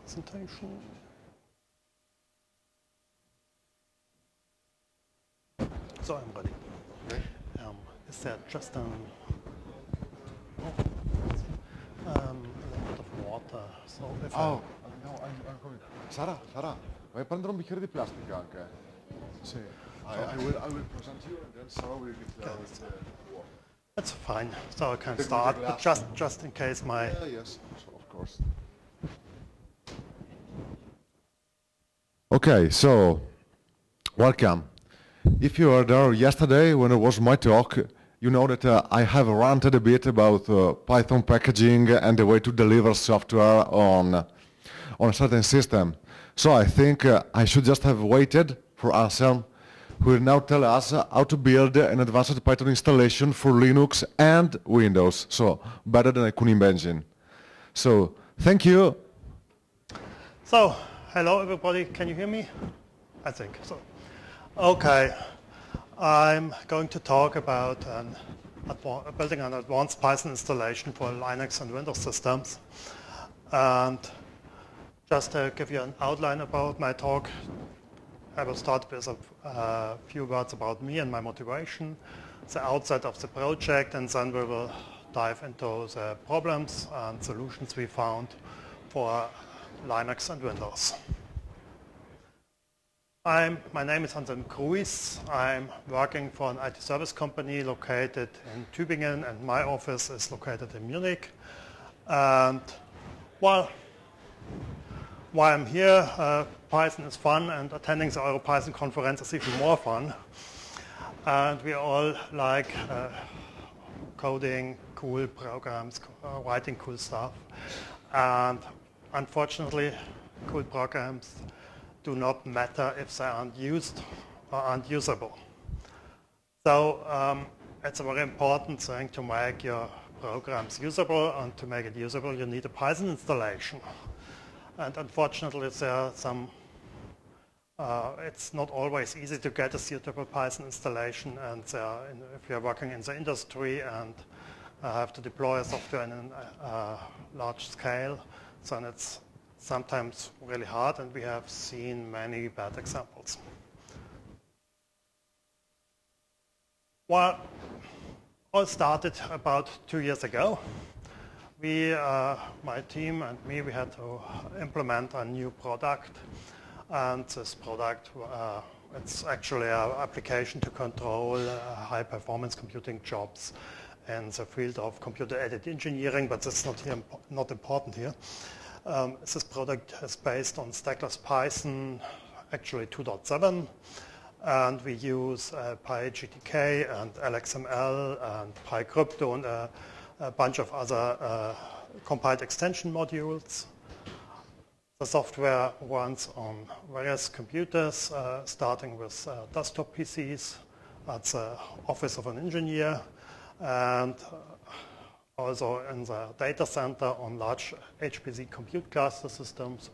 presentation. So I'm ready. Okay. Is there just a little bit of water? So if no, I'm coming. Sara, vai a prendere un bicchiere di plastica anche? Sì. I will present you and then Sara will get with water. That's fine. So I can start, but just in case my... Yes, of course. Okay, so welcome. If you were there yesterday when it was my talk, you know that I have ranted a bit about Python packaging and the way to deliver software on a certain system. So I think I should just have waited for Anselm, who will now tell us how to build an advanced Python installation for Linux and Windows. So better than I could imagine. So thank you. So hello everybody, can you hear me? I think so. Okay, I'm going to talk about building an advanced Python installation for Linux and Windows systems. And just to give you an outline about my talk, I will start with a few words about me and my motivation, the outset of the project, and then we will dive into the problems and solutions we found for Linux and Windows. My name is Anselm Kruis. I'm working for an IT service company located in Tübingen, and my office is located in Munich. And while I'm here, Python is fun, and attending the EuroPython conference is even more fun. And we all like coding cool programs, writing cool stuff. And unfortunately, cool programs do not matter if they aren't used or aren't usable. So it's a very important thing to make your programs usable, and to make it usable you need a Python installation. And unfortunately there are some, it's not always easy to get a suitable Python installation, and if you're working in the industry and have to deploy software in a large scale, then it's sometimes really hard, and we have seen many bad examples. Well, all started about 2 years ago. My team and me, we had to implement a new product, and this product, it's actually an application to control high-performance computing jobs in the field of computer-aided engineering, but that's not important here. This product is based on stackless Python, actually 2.7, and we use PyGTK and LXML and PyCrypto and a bunch of other compiled extension modules. The software runs on various computers, starting with desktop PCs at the office of an engineer, and also in the data center on large HPC compute cluster systems,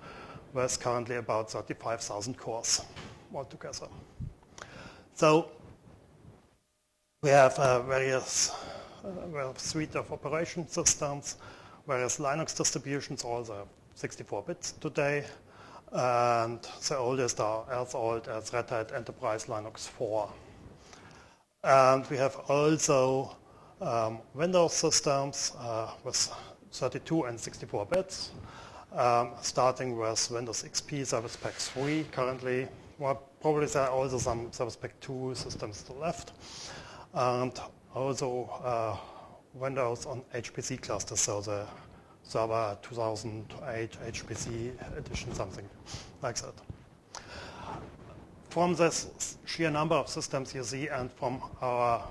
with currently about 35,000 cores altogether. So we have various suite of operation systems, various Linux distributions, all the 64 bits today, and the oldest are as old as Red Hat Enterprise Linux 4. And we have also Windows systems with 32 and 64 bits, starting with Windows XP Service Pack 3 currently. Well, probably there are also some Service Pack 2 systems still left, and also Windows on HPC clusters, so the Server 2008 HPC edition, something like that. From this sheer number of systems you see, and from our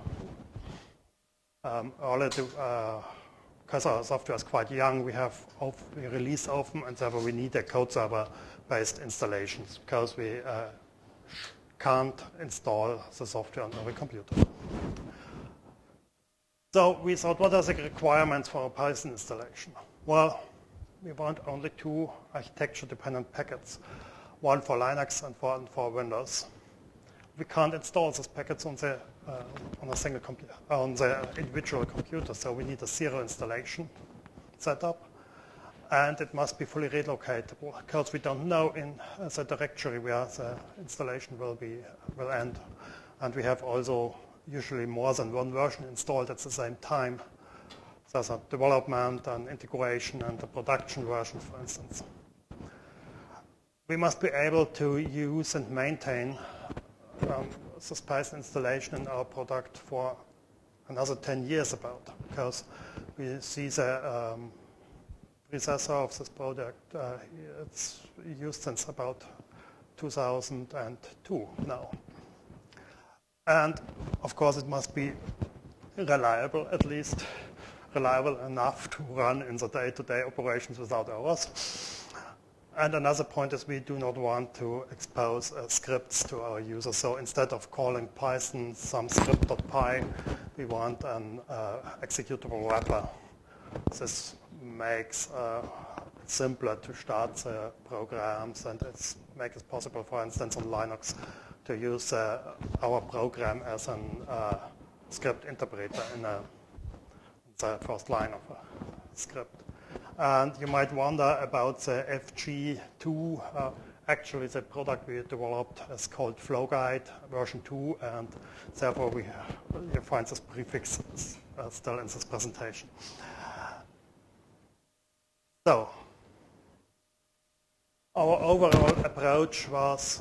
because our software is quite young, we release often, and therefore we need a code server-based installations, because we can't install the software on every computer. So we thought, what are the requirements for a Python installation? Well, we want only 2 architecture-dependent packets, one for Linux and one for Windows. We can't install these packets on a single computer, on the individual computer, so we need a serial installation setup. And it must be fully relocatable, because we don't know in the directory where the installation will end. And we have also usually more than one version installed at the same time. There's a development and integration and a production version, for instance. We must be able to use and maintain this Python installation in our product for another 10 years about, because we see the predecessor of this product, it's used since about 2002 now. And of course it must be reliable, at least reliable enough to run in the day-to-day operations without errors. And another point is we do not want to expose scripts to our users. So instead of calling Python some script.py, we want an executable wrapper. This makes it simpler to start the programs, and it makes it possible, for instance, on Linux to use our program as a script interpreter in the first line of a script. And you might wonder about the FG2. Actually, the product we developed is called FlowGuide version 2, and therefore you find this prefix still in this presentation. So, our overall approach was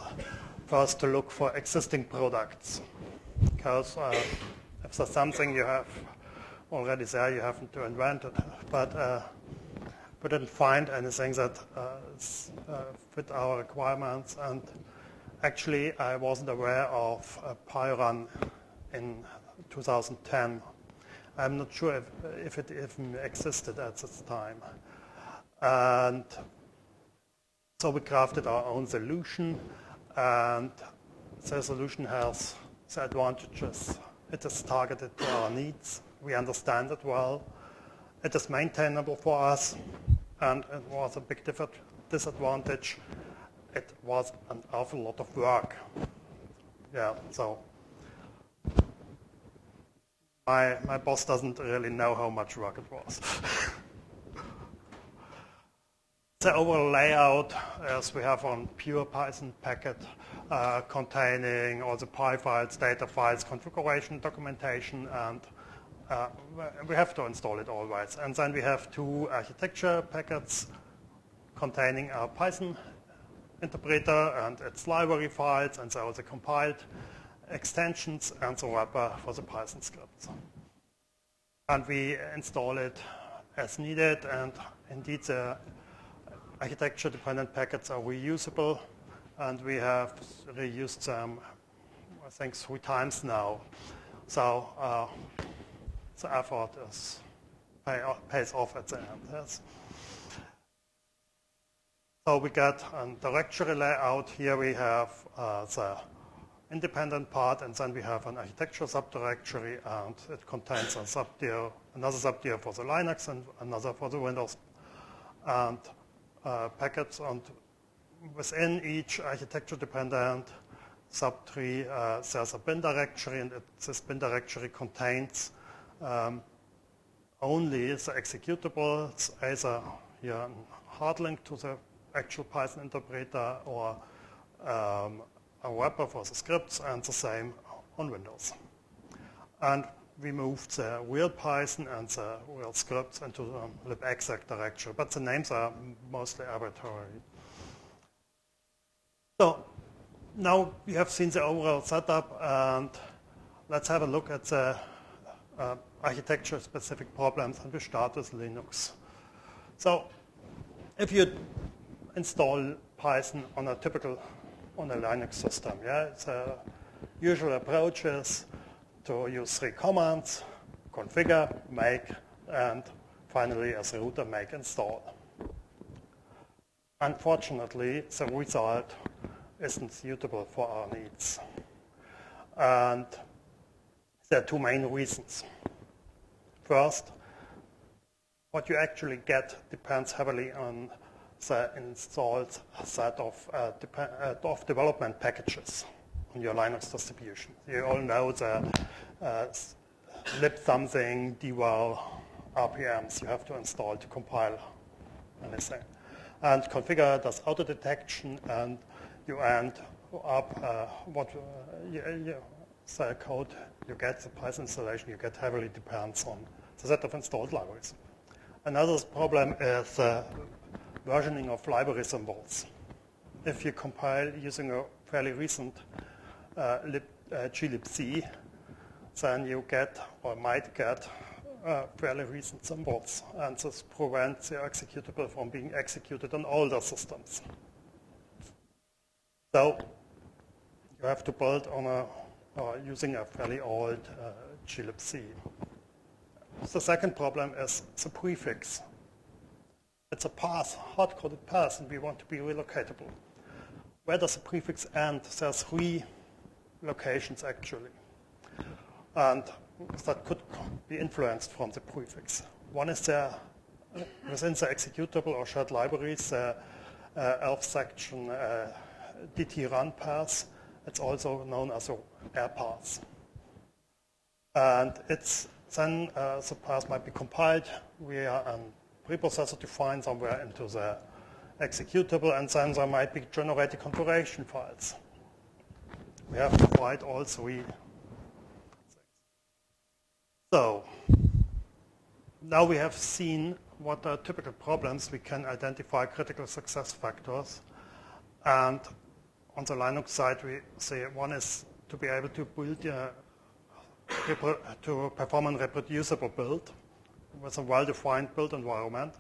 first to look for existing products, because if there's something you have already there, you haven't to invent it. But we didn't find anything that fit our requirements, and actually I wasn't aware of PyRun in 2010. I'm not sure if it even existed at this time. And so we crafted our own solution, and the solution has the advantages. It is targeted to our needs. We understand it well. It is maintainable for us, and it was a big disadvantage. It was an awful lot of work. Yeah, so my boss doesn't really know how much work it was. The overall layout, as we have on pure Python packet, containing all the Py files, data files, configuration, documentation, and we have to install it always. And then we have two architecture packets containing our Python interpreter and its library files, and so the compiled extensions and the wrapper for the Python scripts. And we install it as needed, and indeed the architecture-dependent packets are reusable, and we have reused them, I think, 3 times now. So the effort pays off at the end. Yes. So we get a directory layout. Here we have the independent part, and then we have an architecture subdirectory, and it contains another subdir for the Linux and another for the Windows. And packets, and within each architecture-dependent subtree, there's a bin directory, and this bin directory contains only the executables, either here a hard link to the actual Python interpreter or a wrapper for the scripts, and the same on Windows. And we moved the real Python and the real scripts into the libexec directory, but the names are mostly arbitrary. So now we have seen the overall setup, and let's have a look at the architecture-specific problems, and we start with Linux. So if you install Python on a Linux system, yeah, the usual approach is to use 3 commands: configure, make, and finally as a router, make install. Unfortunately, the result isn't suitable for our needs. And there are 2 main reasons. First, what you actually get depends heavily on the installed set of development packages on your Linux distribution. You all know the lib something, deval, RPMs you have to install to compile anything. And configure does auto detection, and you end up the code you get, the Python installation you get heavily depends on the set of installed libraries. Another problem is versioning of library symbols. If you compile using a fairly recent glibc, then you get or might get fairly recent symbols, and this prevents the executable from being executed on older systems. So you have to build on using a fairly old glibc. The second problem is the prefix. It's a path, hard-coded path, and we want to be relocatable. Where does the prefix end? There are 3 locations actually, and that could be influenced from the prefix. One is there within the executable or shared libraries, ELF section DT run path. It's also known as a RPATH. And then the path might be compiled via a preprocessor defined somewhere into the executable, and then there might be generated configuration files. We have to write all 3 things. So now we have seen what are typical problems. We can identify critical success factors, and on the Linux side, we say one is to be able to build to perform a reproducible build with a well-defined build environment.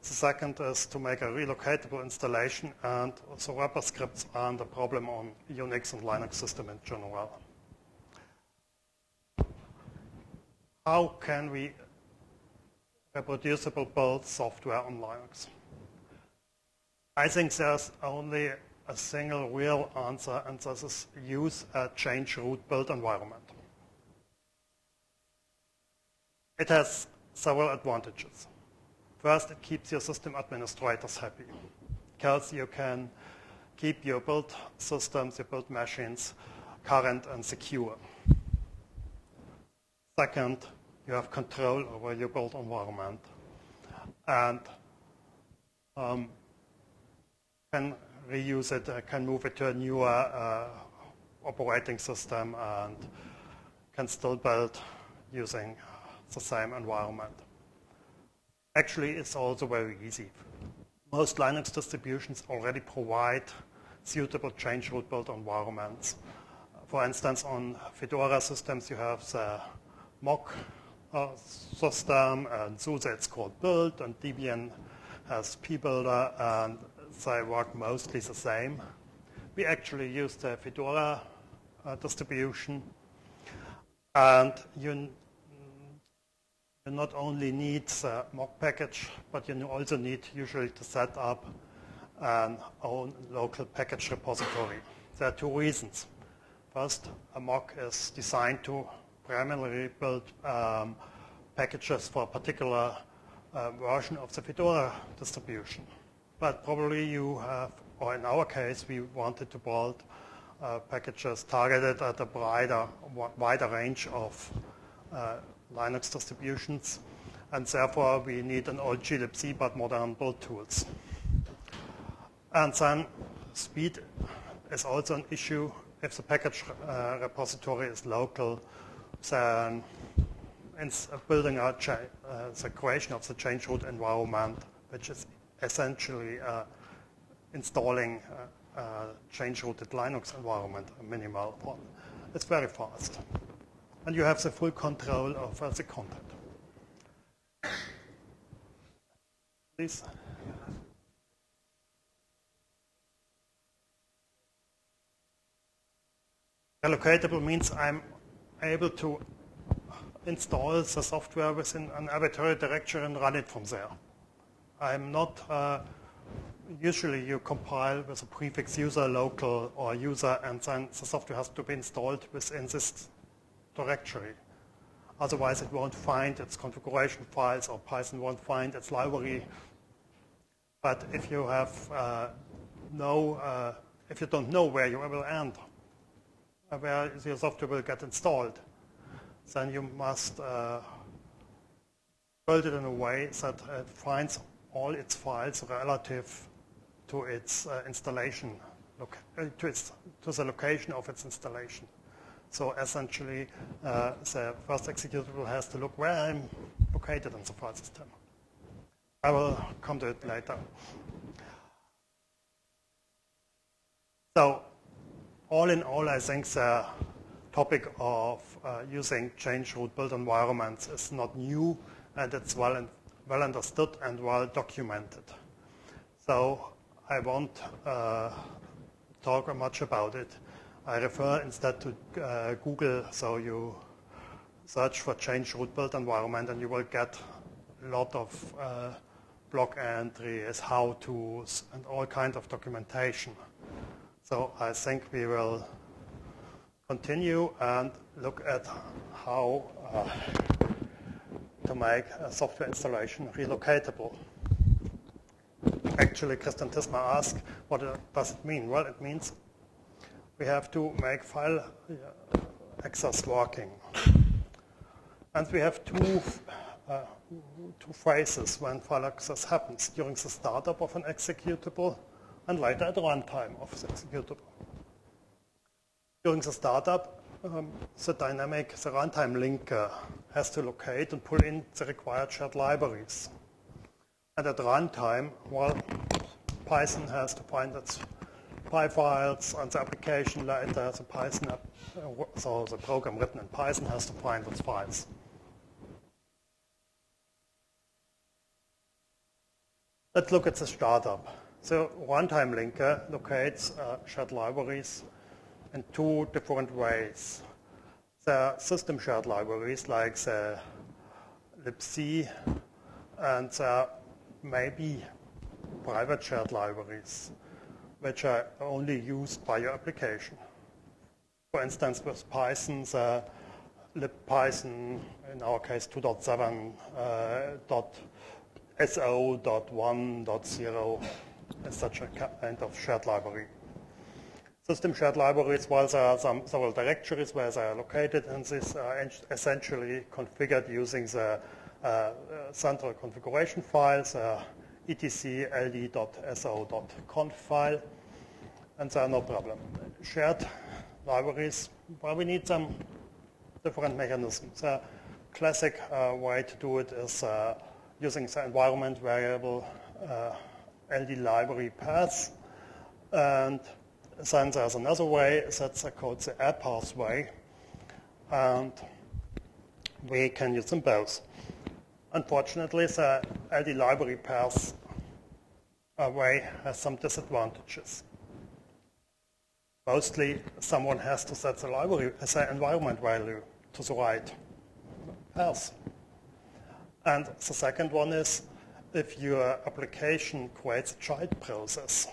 The second is to make a relocatable installation, and so wrapper scripts are the problem on Unix and Linux system in general. How can we reproducible build software on Linux? I think there's only a single real answer, and this is use a change root build environment. It has several advantages. First, it keeps your system administrators happy, because you can keep your build systems, your build machines current and secure. Second, you have control over your build environment, and can reuse it, can move it to a newer operating system, and can still build using the same environment. Actually, it's also very easy. Most Linux distributions already provide suitable change root build environments. For instance, on Fedora systems, you have the mock system, and SUSE it's called build, and Debian has pbuilder, and they work mostly the same. We actually use the Fedora distribution, and you not only need the mock package, but you also need usually to set up an own local package repository. There are 2 reasons. First, a mock is designed to primarily build packages for a particular version of the Fedora distribution. But probably you have, or in our case, we wanted to build packages targeted at a wider range of Linux distributions, and therefore we need an old glibc but modern build tools. And then speed is also an issue. If the package repository is local, then building the creation of the change root environment, which is essentially installing a change rooted Linux environment, a minimal one, it's very fast. And you have the full control of the content. Please. Relocatable means I'm able to install the software within an arbitrary directory and run it from there. I'm not, usually you compile with a prefix user, local, or user, and then the software has to be installed within this directory. Otherwise it won't find its configuration files, or Python won't find its library. But if you have if you don't know where you will end, where your software will get installed, then you must build it in a way that it finds all its files relative to its installation, to the location of its installation. So essentially, the first executable has to look where I'm located in the file system. I will come to it later. So, all in all, I think the topic of using change root build environments is not new, and it's well understood and well documented. So I won't talk much about it. I refer instead to Google, so you search for change root build environment and you will get a lot of blog entries, how-tos, and all kinds of documentation. So I think we will continue and look at how to make a software installation relocatable. Actually, Christian Tismer asked, what does it mean? Well, it means we have to make file access working. And we have two phases when file access happens: during the startup of an executable and later at runtime of the executable. During the startup, the runtime linker has to locate and pull in the required shared libraries. And at runtime, well, Python has to find its Py files, and the application later, so the program written in Python has to find its files. Let's look at the startup. The runtime linker locates shared libraries in two different ways. The system shared libraries, like the libc, and the maybe private shared libraries, which are only used by your application. For instance, with Python, the libpython, in our case 2.7, .so.1.0 is such a kind of shared library. System shared libraries, while there are several directories where they are located, and these are essentially configured using the central configuration files, etc ld.so.conf file, and there are no problem. Shared libraries, well, we need some different mechanisms. The classic way to do it is using the environment variable ld library path, and then there's another way that's called the RPATH way, and we can use them both. Unfortunately, the LD library path way has some disadvantages. Mostly, someone has to set the environment value to the right path. And the second one is, if your application creates a child process,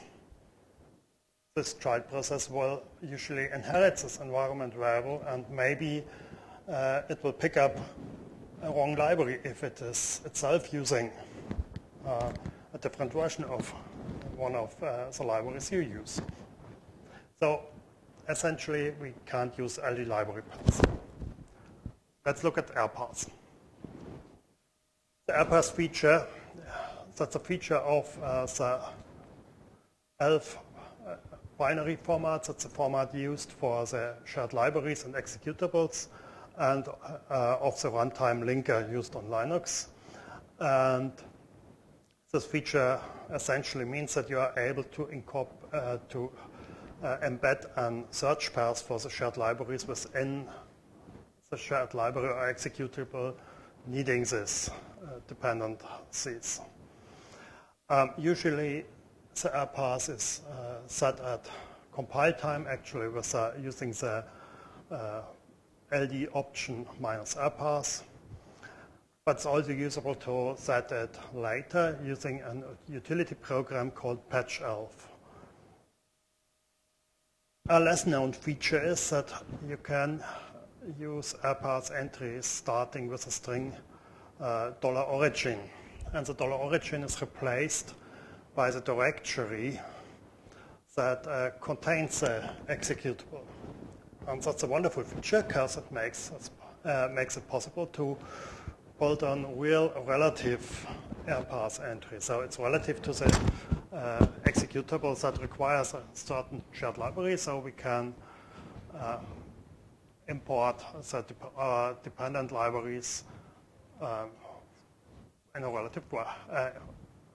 this child process will usually inherit this environment variable, and maybe it will pick up a wrong library if it is itself using a different version of one of the libraries you use. So essentially, we can't use LD library paths. Let's look at RPATH. The RPATH feature, that's a feature of the ELF binary format. That's a format used for the shared libraries and executables, and of the runtime linker used on Linux. And this feature essentially means that you are able to embed a search path for the shared libraries within the shared library or executable needing this dependencies. Usually, the RPATH is set at compile time, actually, with using the LD option minus RPATH. But it's also usable to set it later using a utility program called patch-elf. A less known feature is that you can use RPATH entries starting with a string $origin. And the $origin is replaced by the directory that contains the executable. And that's a wonderful feature because it makes it possible to build on real relative RPATH entry. So it's relative to the executables that requires a certain shared library, so we can import the dependent libraries in a relative way,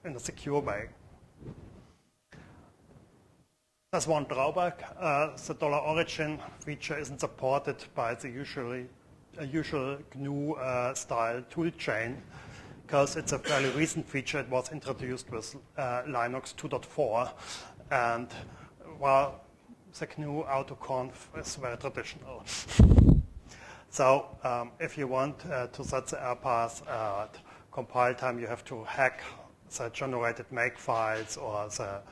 in a secure way. There's one drawback. The $origin feature isn't supported by the usual GNU style toolchain, because it's a fairly recent feature. It was introduced with Linux 2.4, and well, the GNU autoconf is very traditional. So if you want to set the RPATH at compile time, you have to hack the generated make files or the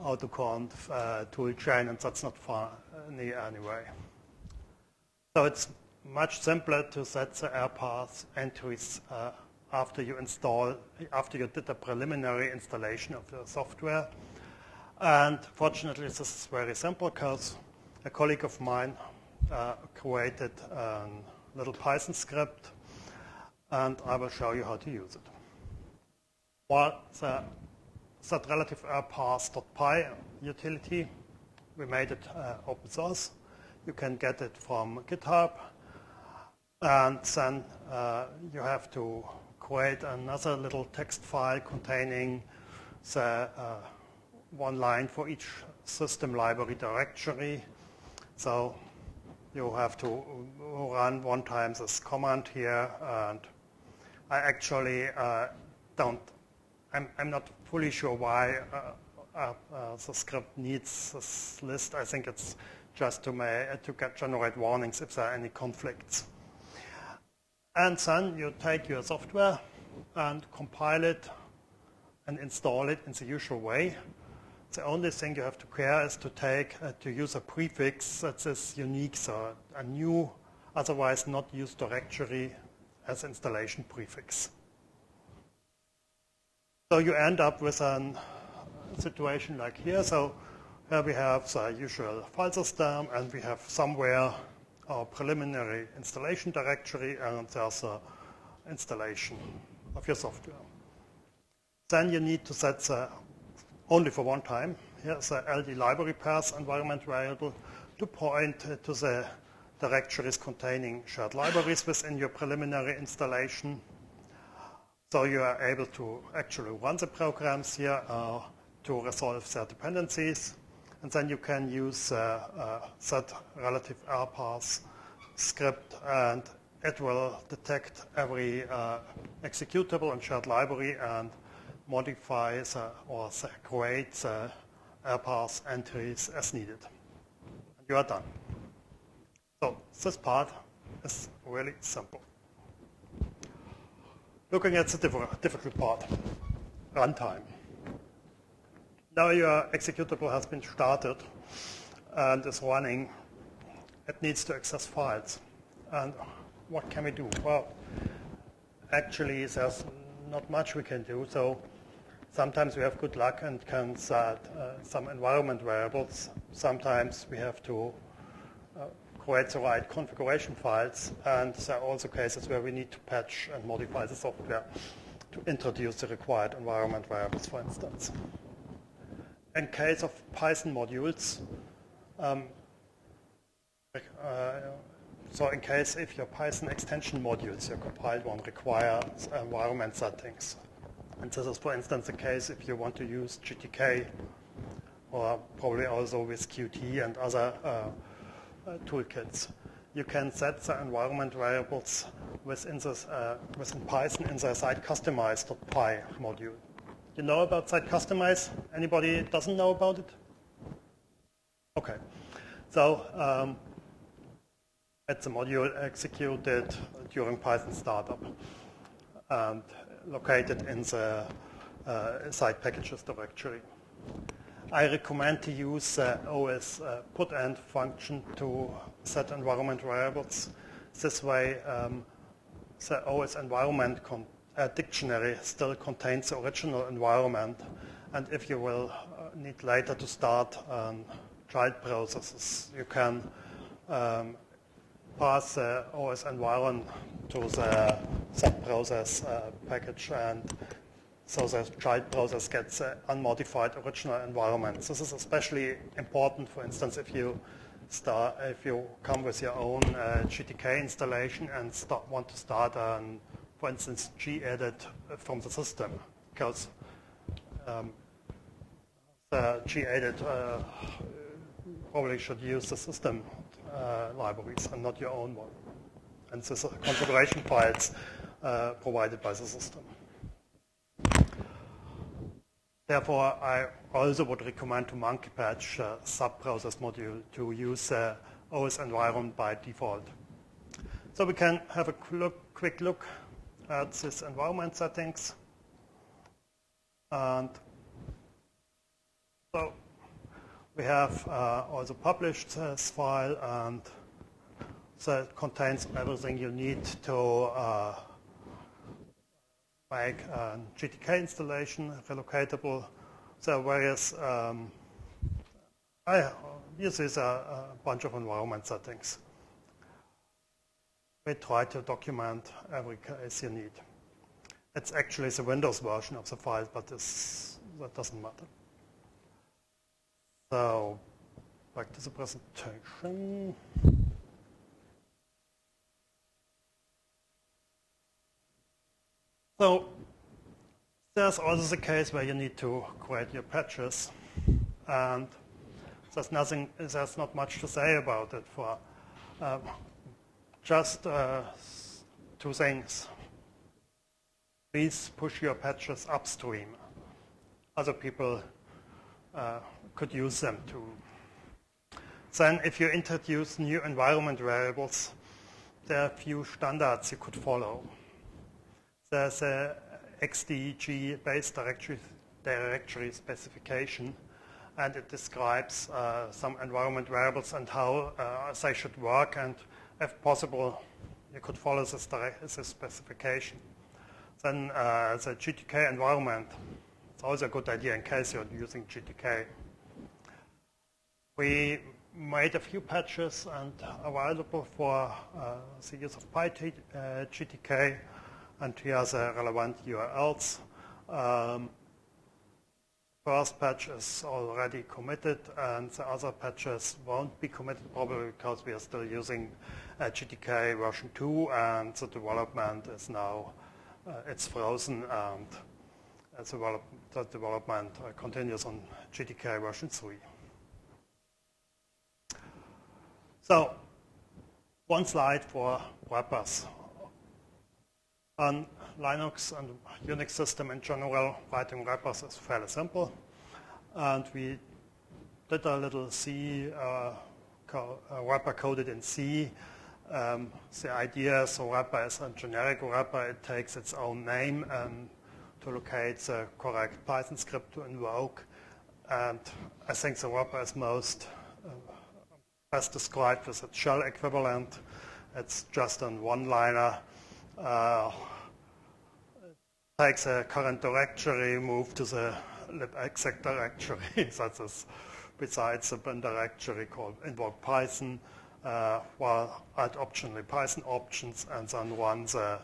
autoconf toolchain, and that's not funny anyway. So it's much simpler to set the RPATH entries after you did a preliminary installation of the software. And fortunately, this is very simple because a colleague of mine created a little Python script, and I will show you how to use it. Well, the set relative rpath.py utility, we made it open source. You can get it from GitHub, and then you have to create another little text file containing the one line for each system library directory. So you have to run one time this command here, and I actually I'm not fully sure why the script needs this list. I think it's just to generate warnings if there are any conflicts. And then you take your software and compile it and install it in the usual way. The only thing you have to care is to use a prefix that is unique, so a new, otherwise not used directory as installation prefix. So you end up with a situation like here. So here we have the usual file system, and we have somewhere our preliminary installation directory, and there's an installation of your software. Then you need to set the, only for one time, here's the LD library path environment variable to point to the directories containing shared libraries within your preliminary installation. So you are able to actually run the programs here to resolve their dependencies. And then you can use set relative rpath script, and it will detect every executable and shared library and modify or create the RPATH entries as needed. And you are done. So this part is really simple. Looking at the difficult part, runtime. Now your executable has been started and is running. It needs to access files. And what can we do? Well, actually, there's not much we can do. So sometimes we have good luck and can set some environment variables. Sometimes we have to create the right configuration files. And there are also cases where we need to patch and modify the software to introduce the required environment variables, for instance. In case of Python modules, so in case if your Python extension modules, your compiled one, require environment settings. And this is, for instance, the case if you want to use GTK, or probably also with Qt and other toolkits. You can set the environment variables within Python in the site customize.py module. You know about site customize? Anybody doesn't know about it? Okay. So it's a module executed during Python startup and located in the site packages directory. I recommend to use the OS put-end function to set environment variables. This way, the OS environment dictionary still contains the original environment, and if you will need later to start child processes, you can pass the OS environment to the subprocess package, and so the child process gets unmodified original environment. This is especially important, for instance, if you come with your own GTK installation and want to start, for instance, gedit from the system, because the gedit probably should use the system libraries and not your own one. And this configuration files provided by the system. Therefore, I also would recommend to monkey patch sub-process module to use OS environment by default. So we can have a quick look at this environment settings. And so we have also published this file, and so it contains everything you need to make a GTK installation relocatable. So various, this is a bunch of environment settings. We try to document every case you need. It's actually the Windows version of the file, but that doesn't matter. So, back to the presentation. So, there's also the case where you need to create your patches, and there's not much to say about it. For just two things. Please push your patches upstream. Other people could use them too. Then if you introduce new environment variables, there are a few standards you could follow. There's a XDG base directory specification, and it describes some environment variables and how they should work, and if possible, you could follow this specification. Then the GTK environment, it's also a good idea in case you're using GTK. We made a few patches and available for the use of PyGTK, and here are the relevant URLs. First patch is already committed, and the other patches won't be committed probably because we are still using GTK version 2, and the development is now it's frozen, and the development continues on GTK version 3. So, one slide for wrappers. On Linux and Unix system in general, writing wrappers is fairly simple. And we did a little C, wrapper coded in C. The idea is a wrapper is a generic wrapper. It takes its own name to locate the correct Python script to invoke. And I think the wrapper is best described with a shell equivalent. It's just a one-liner. Takes a current directory, move to the libexec directory, that is besides the bin directory called invoke Python, while add optionally Python options, and then run the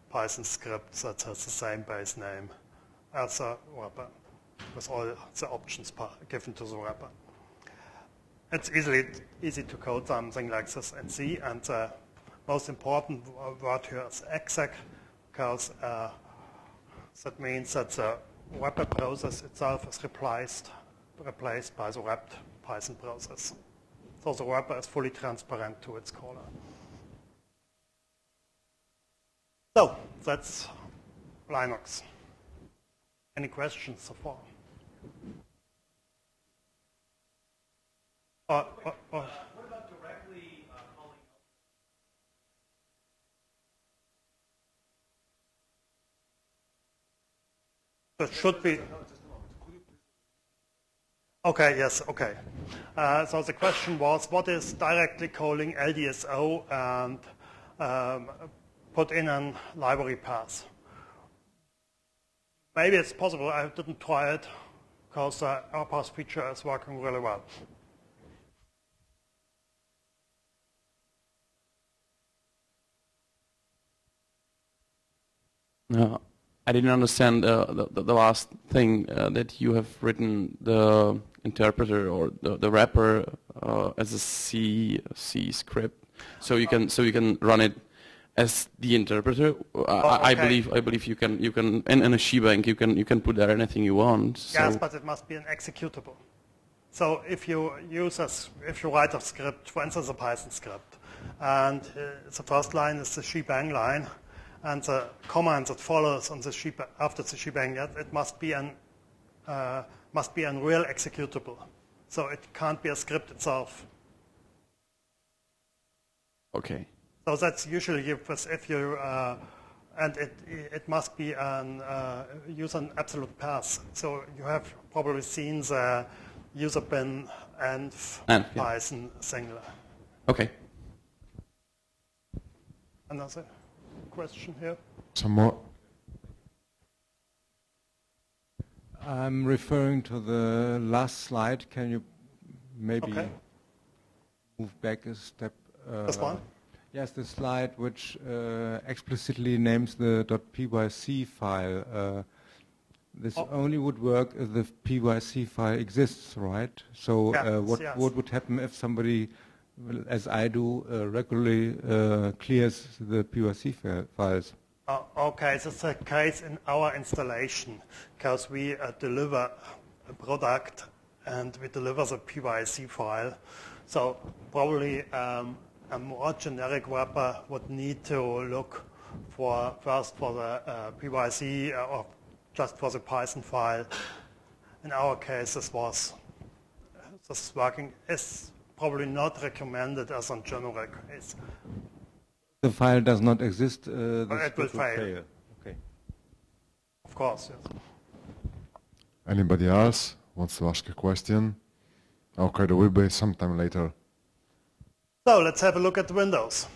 Python script that has the same base name as a wrapper, with all the options given to the wrapper. It's easy to code something like this in C, and the most important word here is exec, because that means that the wrapper process itself is replaced by the wrapped Python process. So the wrapper is fully transparent to its caller. So that's Linux. Any questions so far? What about directly calling? It should be. Okay, yes, okay. So the question was, what is directly calling LDSO and put in a library path? Maybe it's possible. I didn't try it because the RPATH feature is working really well. I didn't understand the last thing that you have written the interpreter or the wrapper as a C script, so you can run it as the interpreter. Okay. I believe you can in a shebang you can put there anything you want. So. Yes, but it must be an executable. So if you write a script, for instance a Python script, and the first line is the shebang line, and the command that follows on the after the shebang, it must be an real executable. So it can't be a script itself. Okay. So that's usually if you and it must be use an absolute path. So you have probably seen the user bin and Python singular. Okay. Another question here. Some more. I'm referring to the last slide. Can you maybe move back a step? This one? Yes, the slide which explicitly names the .pyc file. This only would work if the pyc file exists, right? So what would happen if somebody, as I do, regularly clears the pyc files? Okay, that's the case in our installation, because we deliver a product and we deliver the pyc file. So probably a more generic wrapper would need to look first for the pyc or just for the Python file. In our case, this working is probably not recommended as a generic case. The file does not exist. It will fail. Okay. Of course, yes. Anybody else wants to ask a question? Okay, there will be some time later. So let's have a look at Windows.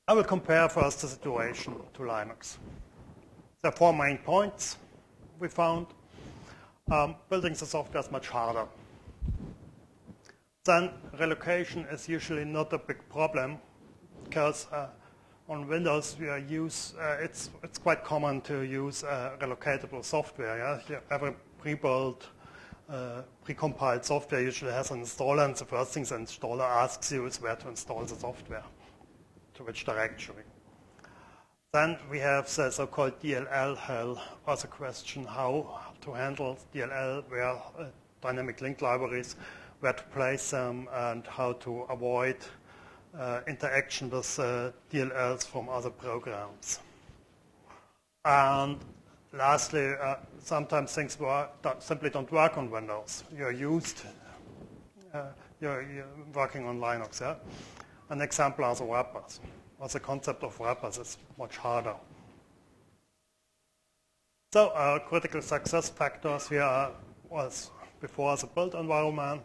I will compare first the situation to Linux. There are 4 main points we found. Building the software is much harder. Then relocation is usually not a big problem, because on Windows it's quite common to use relocatable software. Yeah? Every pre-built, pre-compiled software usually has an installer, and the first thing the installer asks you is where to install the software, to which directory. Then we have the so-called DLL hell, or the question how to handle DLL, where dynamic link libraries, where to place them, and how to avoid interaction with DLLs from other programs. And lastly, sometimes things simply don't work on Windows. You're working on Linux. Yeah? An example are the wrappers. Or the concept of wrappers is much harder. So critical success factors here was before the build environment,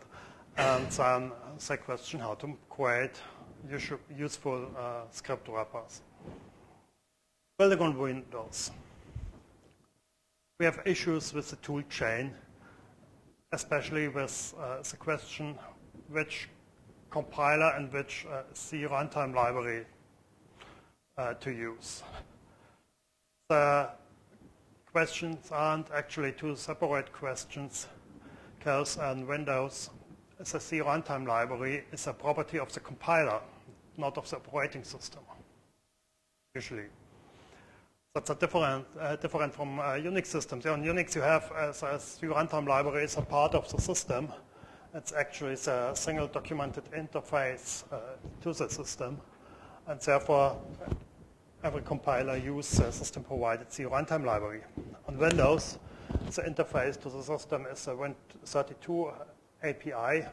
and then the question how to create useful script wrappers. Building on Windows. We have issues with the tool chain, especially with the question which compiler and which C-Runtime library to use. The questions aren't actually two separate questions, because on Windows, the C-Runtime library is a property of the compiler, not of the operating system, usually. That's different from Unix systems. On Unix, you have a C-Runtime library is a part of the system. It's actually a single documented interface to the system, and therefore every compiler uses the system-provided C-Runtime library. On Windows, the interface to the system is a Win32 API,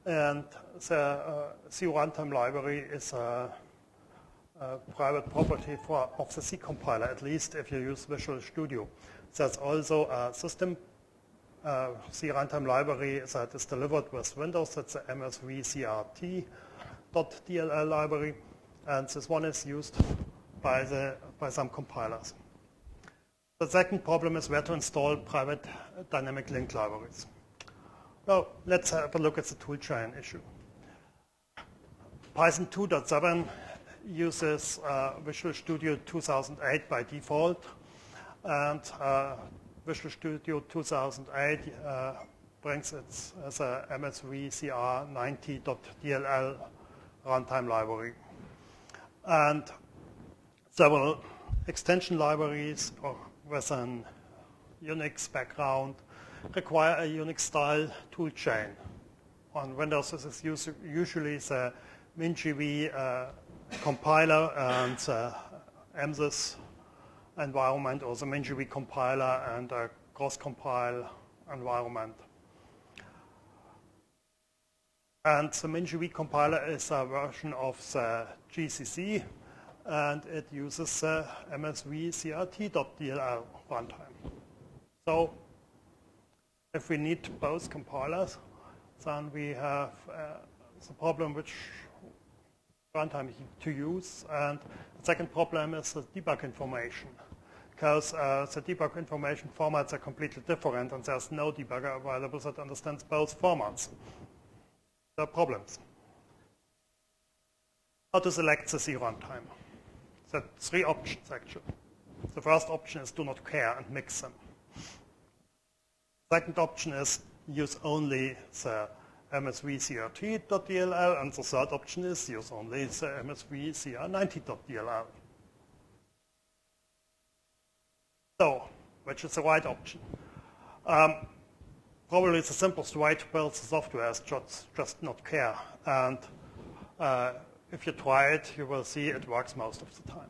and the C-Runtime library is a private property of the C compiler, at least if you use Visual Studio. There's also a system C-Runtime library that is delivered with Windows. That's the msvcrt.dll library, and this one is used by some compilers. The second problem is where to install private dynamic link libraries. Now, let's have a look at the toolchain issue. Python 2.7 uses Visual Studio 2008 by default, and Visual Studio 2008 brings it as a MSVCR90.dll runtime library. And several extension libraries with an Unix background require a Unix-style toolchain. On Windows, this is usually the MinGV compiler and MSys environment, or the MinGV compiler and a cross-compile environment. And the MinGV compiler is a version of the GCC, and it uses the MSVCRT.dll runtime. So if we need both compilers, then we have the problem which runtime to use. And the second problem is the debug information, because the debug information formats are completely different, and there's no debugger available that understands both formats. There are problems. How to select the C-Runtime? There are three options, actually. The first option is do not care and mix them. Second option is use only the MSVCRT.dll, and the third option is use only the MSVCR90.dll. So, which is the right option? Probably the simplest way to build the software is just not care. And if you try it, you will see it works most of the time.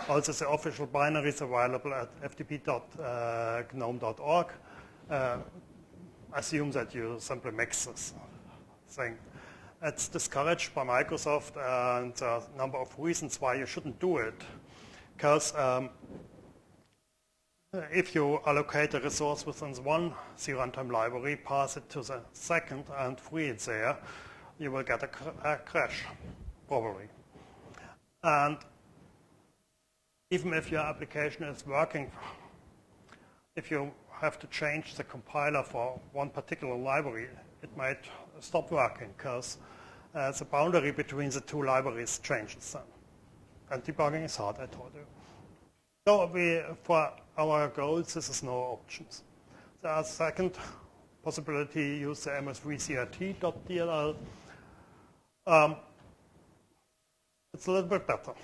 Also, the official binary is available at ftp.gnome.org. Assume that you simply mix this thing. It's discouraged by Microsoft, and a number of reasons why you shouldn't do it. Because if you allocate a resource within one C-Runtime library, pass it to the second, and free it there, you will get a crash, probably. And even if your application is working, if you have to change the compiler for one particular library, it might stop working because the boundary between the two libraries changes then. And debugging is hard, I told you. So for our goals, this is no options. The second possibility, use the MSVCRT.dll. It's a little bit better.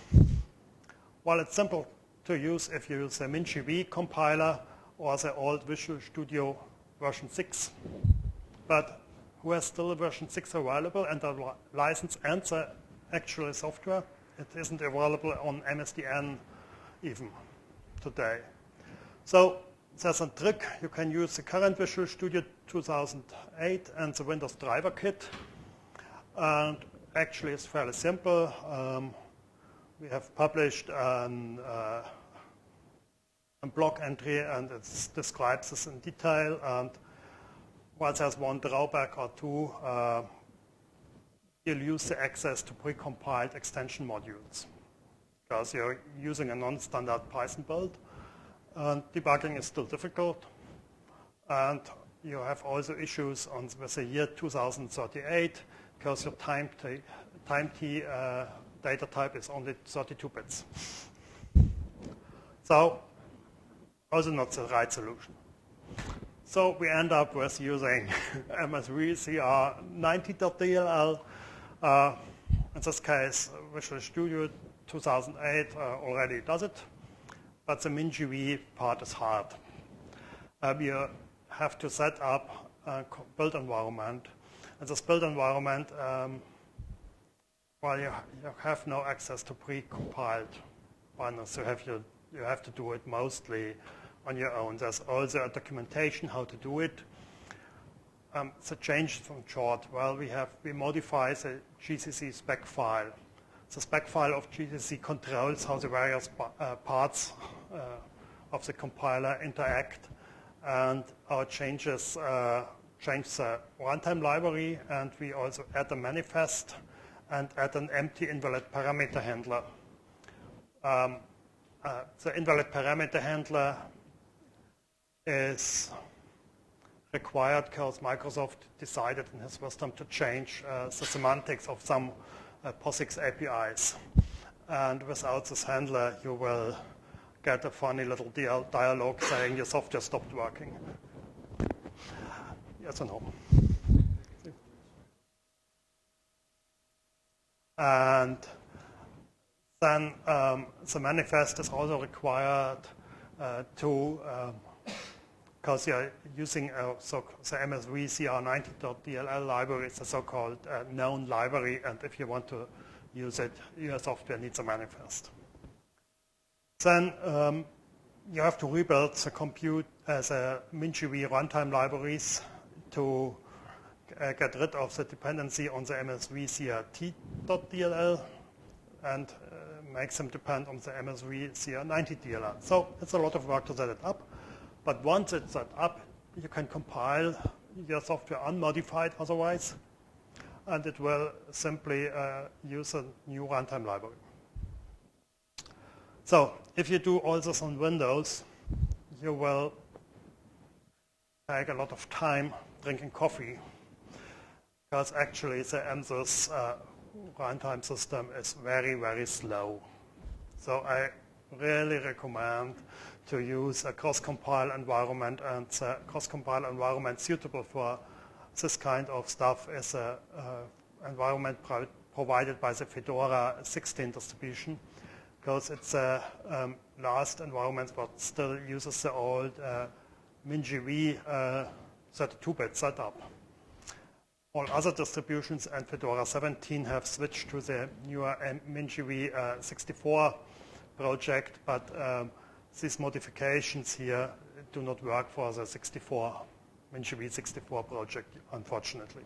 While it's simple to use if you use the MinGV compiler or the old Visual Studio version 6. But who has still a version 6 available and the license and the actual software? It isn't available on MSDN even today. So there's a trick. You can use the current Visual Studio 2008 and the Windows driver kit. And actually it's fairly simple. We have published a blog entry, and it describes this in detail. And while there's one drawback or two, you'll use the access to precompiled extension modules because you're using a non-standard Python build. And debugging is still difficult. And you have also issues with the year 2038 because your time t data type is only 32 bits. So, also not the right solution. So we end up with using MSVCR90.dll. In this case, Visual Studio 2008 already does it, but the MinGV part is hard. You have to set up a build environment. And this build environment, well, you have no access to pre-compiled binaries, so you have to do it mostly on your own. There's also a documentation how to do it. The change from short, well, we modify the GCC spec file. The spec file of GCC controls how the various parts of the compiler interact, and our changes change the runtime library, and we also add a manifest and add an empty invalid parameter handler. The invalid parameter handler is required because Microsoft decided in his wisdom to change the semantics of some POSIX APIs. And without this handler, you will get a funny little dialogue saying your software stopped working. Yes or no? And then the manifest is also required because you're using the MSV CR90.dll library. It's a so-called known library, and if you want to use it, your software needs a manifest. Then you have to rebuild the compute as a MinGW runtime libraries to get rid of the dependency on the MSV CRT.dll and make them depend on the MSV CR90.dll. So it's a lot of work to set it up. But once it's set up, you can compile your software unmodified otherwise, and it will simply use a new runtime library. So if you do all this on Windows, you will take a lot of time drinking coffee, because actually the MSys runtime system is very, very slow. So I really recommend to use a cross-compile environment, and the cross-compile environment suitable for this kind of stuff is an environment provided by the Fedora 16 distribution, because it's the last environment that still uses the old MinGW 32-bit setup. All other distributions and Fedora 17 have switched to the newer MinGW 64 project, but these modifications here do not work for the MinGW 64 project, unfortunately.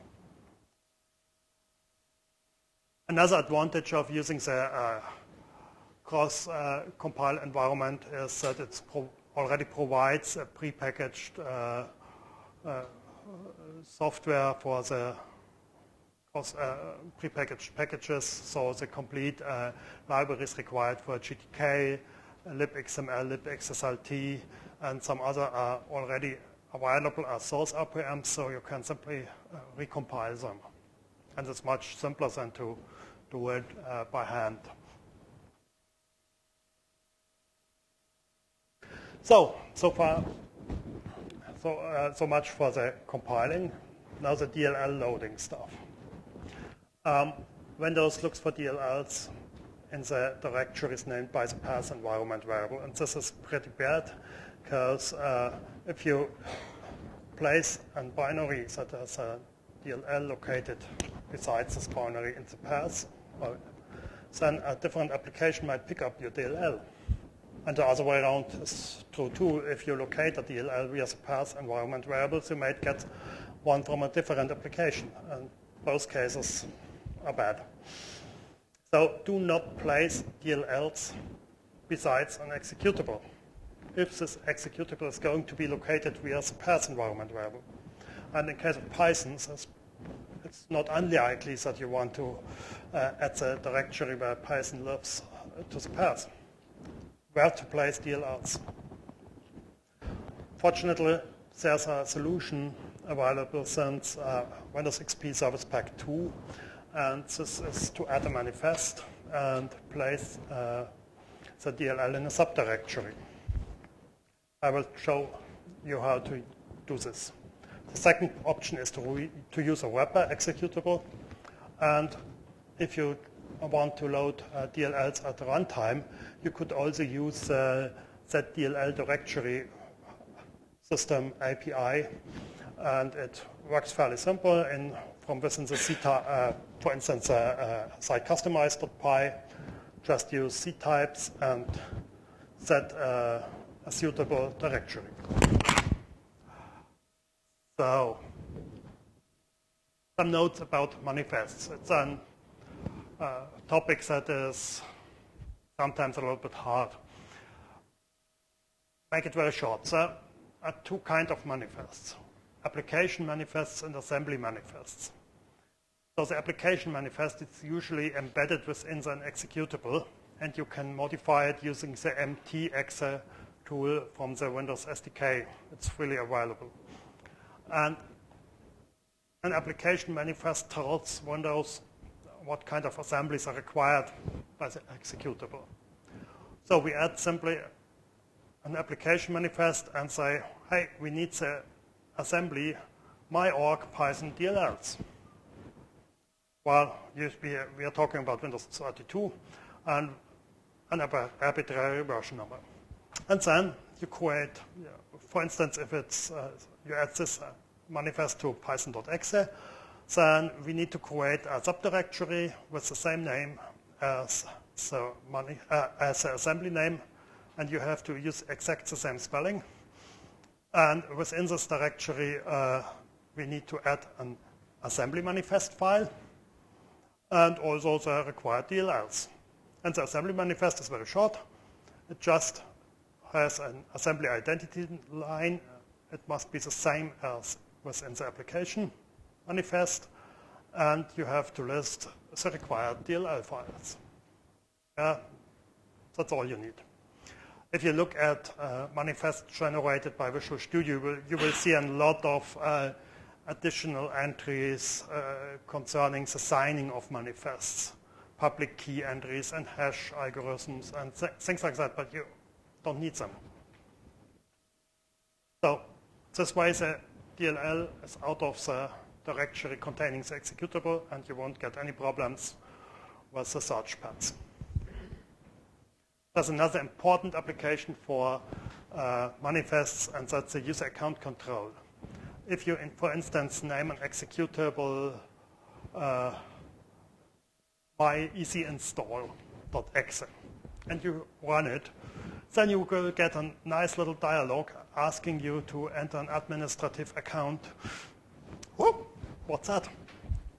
Another advantage of using the cross-compile environment is that it already provides a prepackaged software for the prepackaged packages, so the complete libraries required for GTK, libxml, libxslt, and some other are already available as source RPMs, so you can simply recompile them. And it's much simpler than to do it by hand. So much for the compiling. Now the DLL loading stuff. Windows looks for DLLs in the directories named by the path environment variable, and this is pretty bad, because if you place a binary that has a DLL located besides this binary in the path, then a different application might pick up your DLL. And the other way around is true too. If you locate a DLL via the path environment variables, you might get one from a different application, and both cases are bad. So do not place DLLs besides an executable, if this executable is going to be located via the path environment variable. And in case of Python, it's not unlikely that you want to add the directory where Python lives to the path. Where to place DLLs. Fortunately, there's a solution available since Windows XP Service Pack 2, and this is to add a manifest and place the DLL in a subdirectory. I will show you how to do this. The second option is to use a wrapper executable, and if you want to load DLLs at runtime, you could also use the ZDLL directory system API, and it works fairly simple. From within the C type, for instance, site customize.py, just use C types and set a suitable directory. So, some notes about manifests. It's a topic that is sometimes a little bit hard. Make it very short. There are two kinds of manifests: application manifests and assembly manifests. So the application manifest is usually embedded within an executable, and you can modify it using the mtexe tool from the Windows SDK. It's freely available. And an application manifest tells Windows what kind of assemblies are required by the executable. So we add simply an application manifest and say, hey, we need the assembly my.org Python DLLs. Well, we are talking about Windows 32 and an arbitrary version number. And then you create, for instance, if it's you add this manifest to python.exe, then we need to create a subdirectory with the same name as the assembly name, and you have to use exact the same spelling. And within this directory, we need to add an assembly manifest file and also the required DLLs. And the assembly manifest is very short. It just has an assembly identity line. It must be the same as within the application manifest, and you have to list the required DLL files. That's all you need. If you look at manifests generated by Visual Studio, you will see a lot of additional entries concerning the signing of manifests, public key entries and hash algorithms and things like that, but you don't need them. So this way the DLL is out of the directory containing the executable, and you won't get any problems with the search paths. There's another important application for manifests, and that's the user account control. If you, for instance, name an executable myeasyinstall.exe and you run it, then you will get a nice little dialog asking you to enter an administrative account. Whoop, what's that?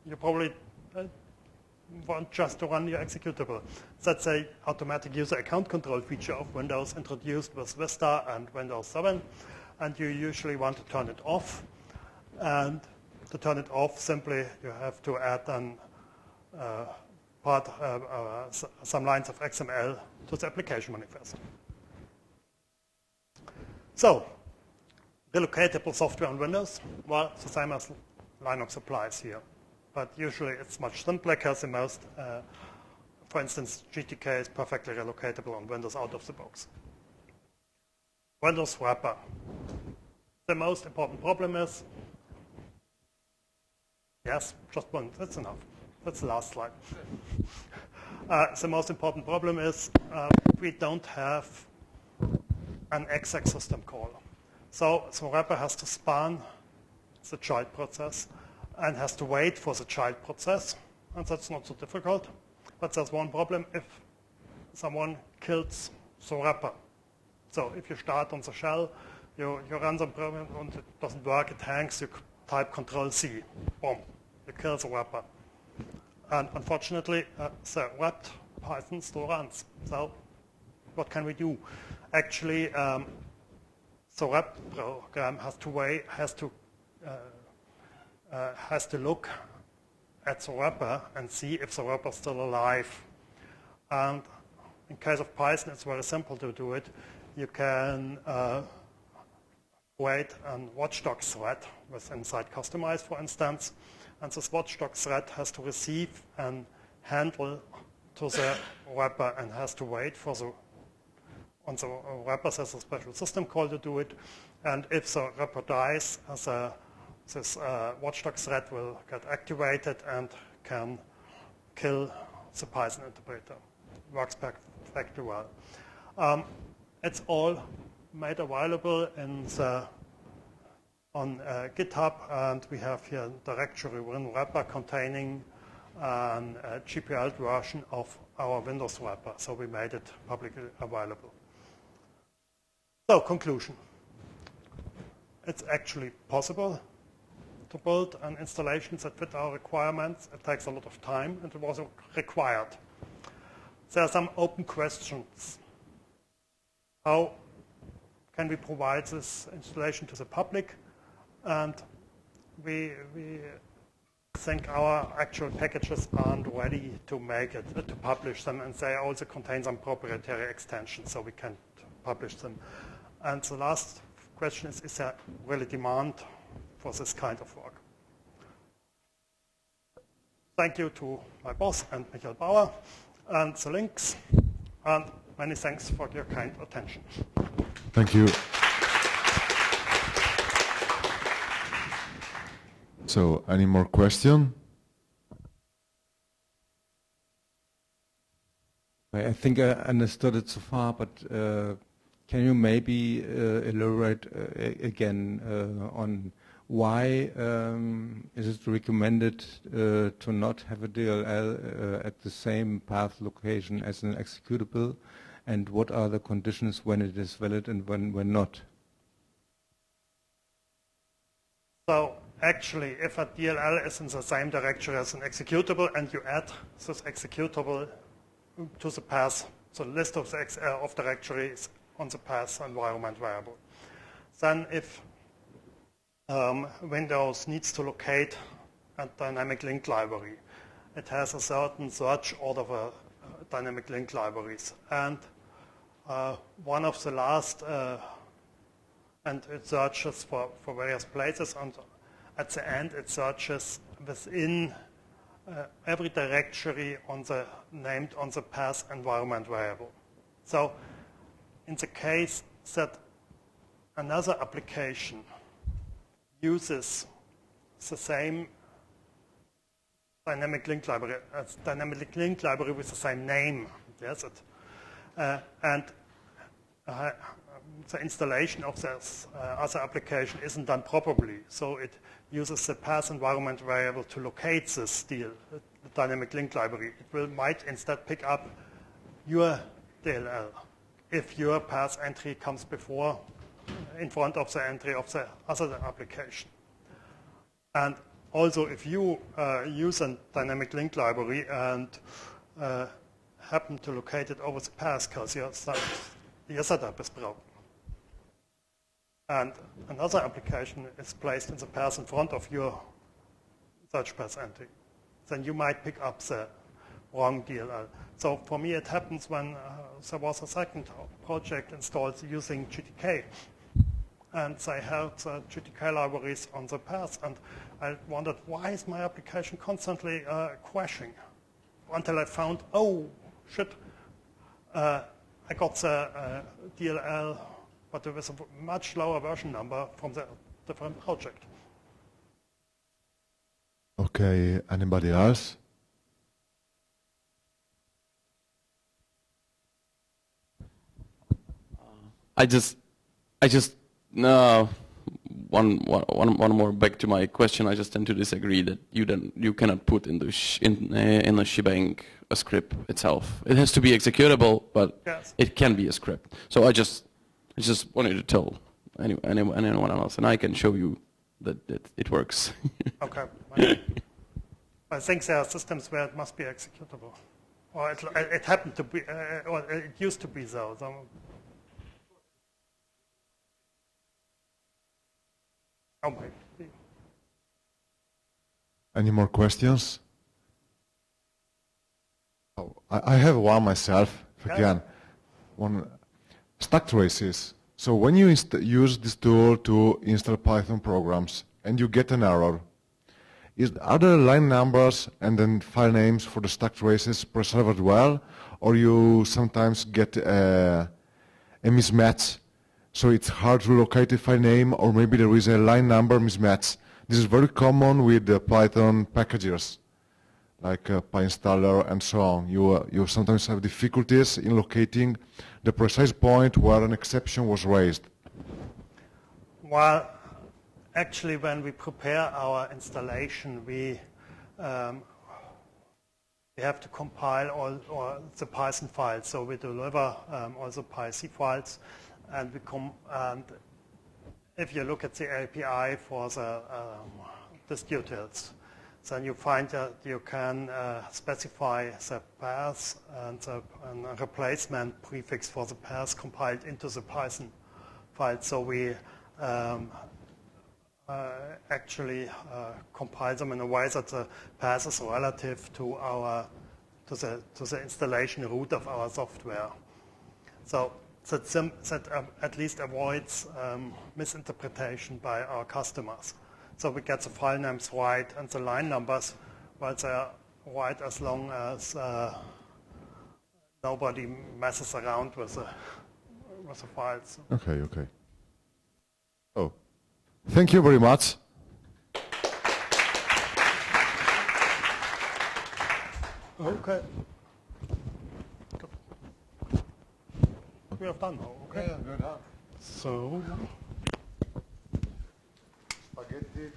You probably want just to run your executable. That's an automatic user account control feature of Windows introduced with Vista and Windows 7, and you usually want to turn it off. And to turn it off, simply you have to add some lines of XML to the application manifest. So, relocatable software on Windows, well, the same as Linux applies here. But usually it's much simpler because the most, for instance, GTK is perfectly relocatable on Windows out of the box. Windows wrapper. The most important problem is, yes, just one, that's enough. That's the last slide. The most important problem is we don't have an exec system call. So the wrapper has to span the child process and has to wait for the child process, and that's not so difficult. But there's one problem if someone kills the wrapper. So if you start on the shell, you run the program and it doesn't work, it hangs, you type Control-C, boom, you kill the wrapper. And unfortunately, the wrapped Python still runs. So what can we do? Actually, the wrapped program has to look at the wrapper and see if the wrapper is still alive. And in case of Python, it's very simple to do it. You can create a watchdog thread with inside customize, for instance. And this watchdog thread has to receive and handle to the wrapper and has to wait for the, on the wrapper has a special system call to do it. And if the wrapper dies, this watchdog thread will get activated and can kill the Python interpreter. Works perfectly well. It's all made available in on GitHub, and we have here a directory within wrapper containing a GPL version of our Windows wrapper, so we made it publicly available. So, conclusion. It's actually possible to build an installation that fit our requirements. It takes a lot of time, and it was required. There are some open questions. How can we provide this installation to the public? And we think our actual packages aren't ready to make it, to publish them, and they also contain some proprietary extensions, so we can't publish them. And the last question is there really demand for this kind of work? thank you to my boss and Michael Bauer and the links, and many thanks for your kind attention. Thank you. So, any more questions? I think I understood it so far, but can you maybe elaborate again on why is it recommended to not have a DLL at the same path location as an executable, and what are the conditions when it is valid and when not? So actually, if a DLL is in the same directory as an executable and you add this executable to the path, so list of the directories on the path environment variable, then if Windows needs to locate a dynamic link library, it has a certain search order for dynamic link libraries, and one of the last, and it searches for various places, and at the end it searches within every directory named on the path environment variable. So in the case that another application uses the same dynamic link library, with the same name, yes, and the installation of this other application isn't done properly, so it uses the path environment variable to locate this the dynamic link library. It might instead pick up your DLL if your path entry comes in front of the entry of the other application. And also, if you use a dynamic link library and happen to locate it over the path, because your setup is broken, and another application is placed in the path in front of your search path entry, then you might pick up the wrong DLL. So for me, it happens when there was a second project installed using GTK, and they had GTK libraries on the path, and I wondered, why is my application constantly crashing? Until I found, oh, shit, I got the DLL, but there was a much lower version number from the different project. Okay, anybody else? I just one more back to my question. I just tend to disagree that you cannot put in a shebang a script itself. It has to be executable, but yes, it can be a script. So I just wanted to tell anyone else, and I can show you that it works. Okay. I think there are systems where it must be executable, or it happened to be, or it used to be so. Any more questions? Oh, I have one myself, if I can. One, stack traces. So when you use this tool to install Python programs and you get an error, are there line numbers and then file names for the stack traces preserved well, or you sometimes get a mismatch? So it's hard to locate a file name, or maybe there is a line number mismatch. This is very common with the Python packages, like PyInstaller and so on. You sometimes have difficulties in locating the precise point where an exception was raised. Well, actually, when we prepare our installation, we have to compile all the Python files. So we deliver all the PyC files. And if you look at the API for the utils, then you find that you can specify the path and a replacement prefix for the path compiled into the Python file. So we actually compile them in a way that the path is relative to the installation root of our software. So that at least avoids misinterpretation by our customers. So we get the file names right and the line numbers, while they are write as long as nobody messes around with the files. Okay, okay. Oh, thank you very much. Okay. We have done now, okay? Yeah, we're done. So. Spaghetti.